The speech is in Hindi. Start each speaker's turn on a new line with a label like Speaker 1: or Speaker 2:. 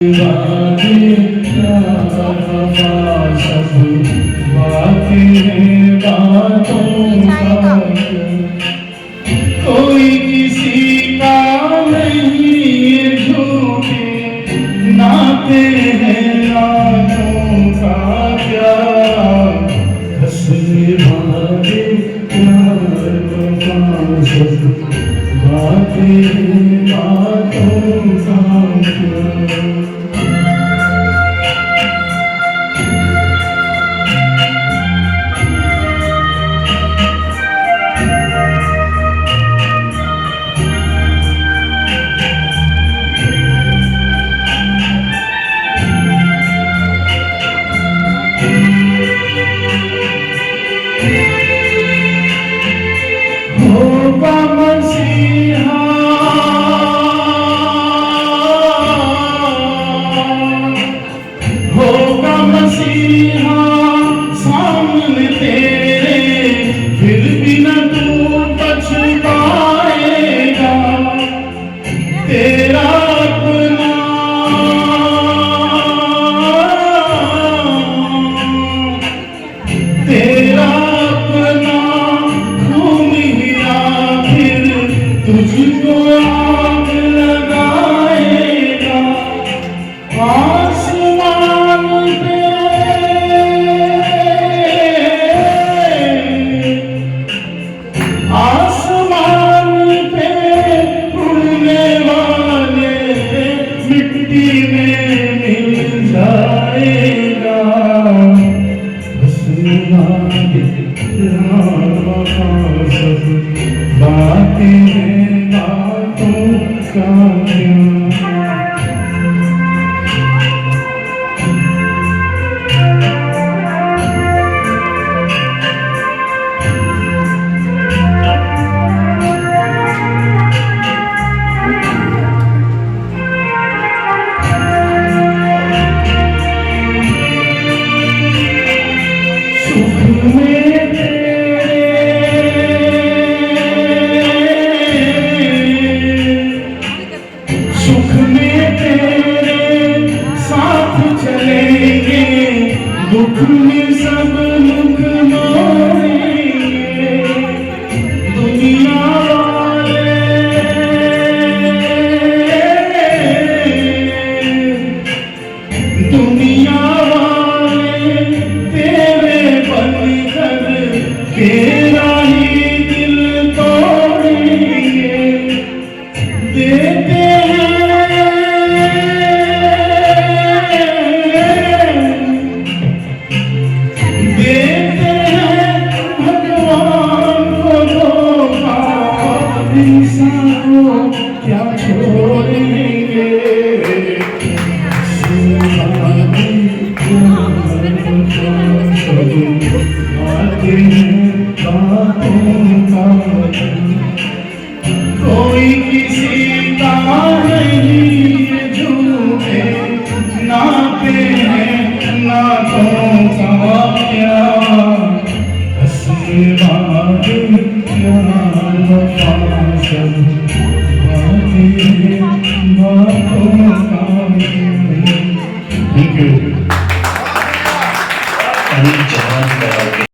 Speaker 1: सब बातें बातों का कोई किसी का नहीं, झूठे नाते हैं नातों का क्या हंसने वाले प्यार वफा सब बातें बातों का क्या। होगा मसीहा होगा मसीहा सामने तेरे, फिर भी न तू पछताएगा। तेरा अपना तेरा अपना खून ही आखिर तुझको आग लगाएगा। आसमान पे आसमान पे उड़ने वाले मिट्टी में मिल जाएगा। सब बातें हैं बातों का क्या। सुख में सुख में तेरे साथ चलेंगे, दुख में सब मुख मोड़ेंगे। दुनिया वाले दुनिया वाले तेरे बनकर तेरा ही दिल तोड़ेंगे। देते भगवान को धोखा, इंसान को क्या छोड़ेंगे।